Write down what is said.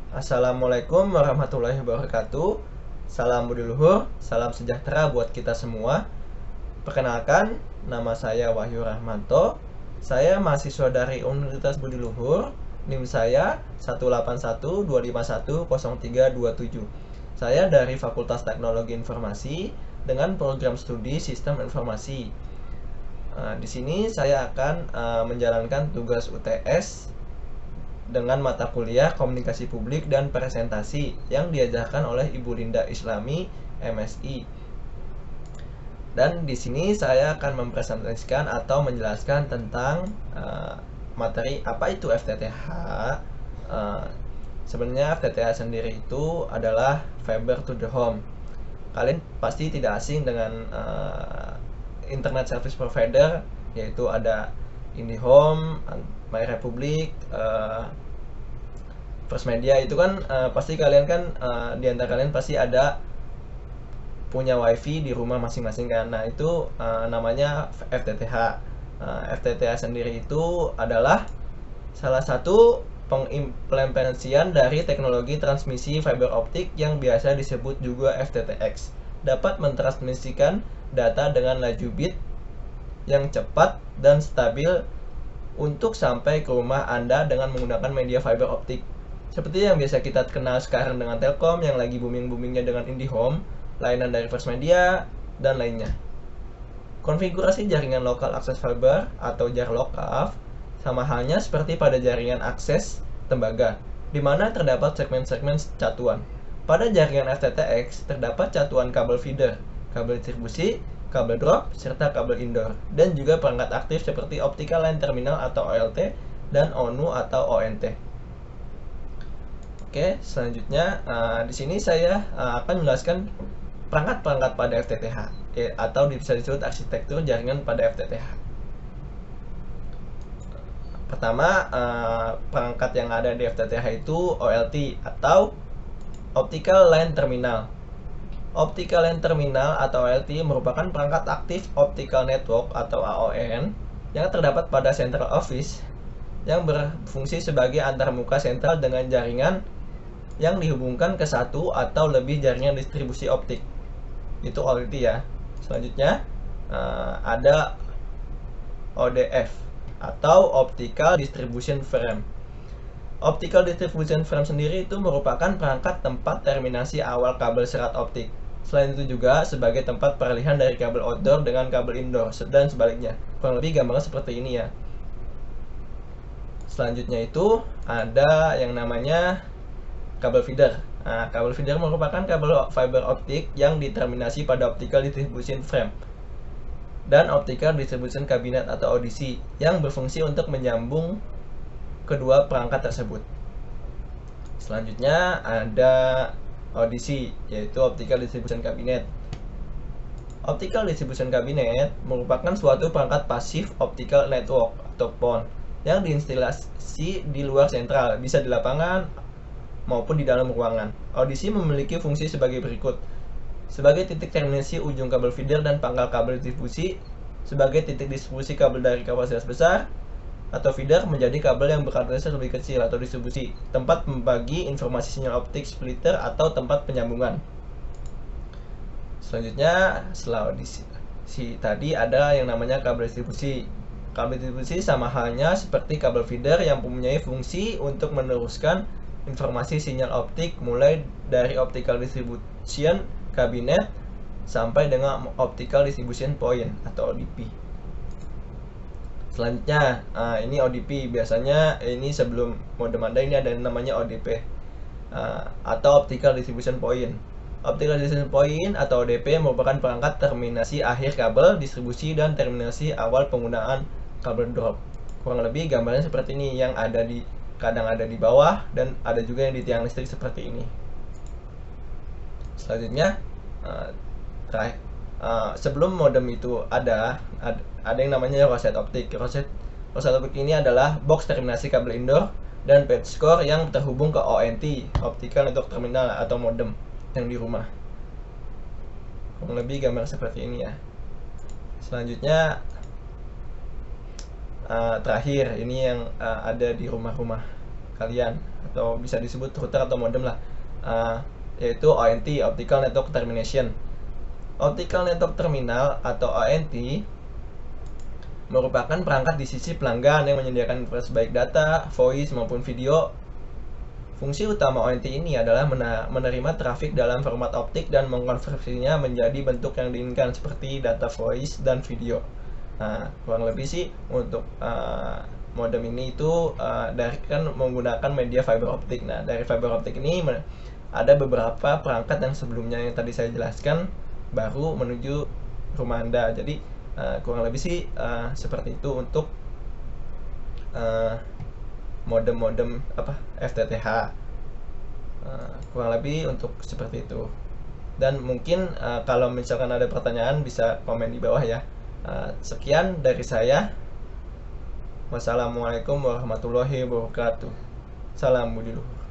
Assalamualaikum warahmatullahi wabarakatuh. Salam budi luhur, salam sejahtera buat kita semua. Perkenalkan, nama saya Wahyu Rahmanto. Saya mahasiswa dari Universitas Budi Luhur. NIM saya 181251037. Saya dari Fakultas Teknologi Informasi dengan program studi Sistem Informasi. Di sini saya akan menjalankan tugas UTS dengan mata kuliah Komunikasi Publik dan Presentasi yang diajarkan oleh Ibu Linda Islami, MSI. Dan di sini saya akan mempresentasikan atau menjelaskan tentang materi apa itu FTTH. Sebenarnya FTTH sendiri itu adalah Fiber to the Home. Kalian pasti tidak asing dengan Internet Service Provider, yaitu ada IndiHome, MyRepublic, First Media. Itu kan pasti kalian kan di antara kalian pasti ada punya wifi di rumah masing-masing kan. Nah itu namanya FTTH. FTTH sendiri itu adalah salah satu pengimplementasian dari teknologi transmisi fiber optik yang biasa disebut juga FTTX. Dapat mentransmisikan data dengan laju bit yang cepat dan stabil untuk sampai ke rumah Anda dengan menggunakan media fiber optik. Seperti yang biasa kita kenal sekarang dengan Telkom yang lagi booming-boomingnya dengan IndiHome, layanan dari First Media, dan lainnya. Konfigurasi jaringan lokal akses fiber atau JAR-LOCAF sama halnya seperti pada jaringan akses tembaga, di mana terdapat segmen-segmen catuan. Pada jaringan FTTX terdapat catuan kabel feeder, kabel distribusi, kabel drop, serta kabel indoor, dan juga perangkat aktif seperti optical line terminal atau OLT dan ONU atau ONT. Oke, selanjutnya di sini saya akan menjelaskan perangkat-perangkat pada FTTH atau bisa disebut arsitektur jaringan pada FTTH. Pertama, perangkat yang ada di FTTH itu OLT atau Optical Line Terminal. Optical Line Terminal atau OLT merupakan perangkat aktif Optical Network atau AON yang terdapat pada Central Office yang berfungsi sebagai antarmuka sentral dengan jaringan yang dihubungkan ke satu atau lebih jaringan distribusi optik. Itu OLT ya. Selanjutnya ada ODF atau Optical Distribution Frame. Optical Distribution Frame sendiri itu merupakan perangkat tempat terminasi awal kabel serat optik. Selain itu juga sebagai tempat peralihan dari kabel outdoor dengan kabel indoor dan sebaliknya. Kurang lebih gambarnya seperti ini ya. Selanjutnya itu ada yang namanya kabel feeder. Nah, kabel feeder merupakan kabel fiber optik yang diterminasi pada Optical Distribution Frame dan Optical Distribution Cabinet atau ODC yang berfungsi untuk menyambung kedua perangkat tersebut. Selanjutnya ada ODC, yaitu Optical Distribution Cabinet. Optical Distribution Cabinet merupakan suatu perangkat pasif optical network atau PON yang diinstalasi di luar sentral, bisa di lapangan maupun di dalam ruangan. ODC memiliki fungsi sebagai berikut: sebagai titik terminasi ujung kabel feeder dan pangkal kabel distribusi, sebagai titik distribusi kabel dari kapasitas besar atau feeder menjadi kabel yang berkapasitas lebih kecil atau distribusi, tempat membagi informasi sinyal optik splitter atau tempat penyambungan. Selanjutnya, setelah ODC tadi ada yang namanya kabel distribusi. Kabel distribusi sama halnya seperti kabel feeder yang mempunyai fungsi untuk meneruskan informasi sinyal optik mulai dari optical distribution cabinet sampai dengan optical distribution point atau ODP. Selanjutnya, ini ODP. Biasanya ini sebelum modem Anda ini ada yang namanya ODP atau optical distribution point. Optical distribution point atau ODP merupakan perangkat terminasi akhir kabel distribusi dan terminasi awal penggunaan kabel drop. Kurang lebih gambarnya seperti ini, yang ada di kadang ada di bawah dan ada juga yang di tiang listrik seperti ini. Selanjutnya, sebelum modem itu ada yang namanya roset optik. Roset optik ini adalah box terminasi kabel indoor dan patch core yang terhubung ke ONT, Optical Network Terminal atau modem yang di rumah. Kurang lebih gambar seperti ini ya. Selanjutnya, terakhir ini yang ada di rumah-rumah. kalian, atau bisa disebut router atau modem lah, yaitu ONT, Optical Network Termination. Optical Network Terminal atau ONT merupakan perangkat di sisi pelanggan yang menyediakan interface baik data, voice maupun video. Fungsi utama ONT ini adalah menerima trafik dalam format optik dan mengkonversinya menjadi bentuk yang diinginkan seperti data voice dan video. Nah, kurang lebih sih untuk modem ini itu dari kan menggunakan media fiber optik. Nah, dari fiber optik ini ada beberapa perangkat yang sebelumnya yang tadi saya jelaskan baru menuju rumah Anda. Jadi kurang lebih sih seperti itu untuk modem-modem FTTH. Kurang lebih untuk seperti itu. Dan mungkin kalau misalkan ada pertanyaan bisa komen di bawah ya. Sekian dari saya. Wassalamualaikum warahmatullahi wabarakatuh. Salam Budi Luhur.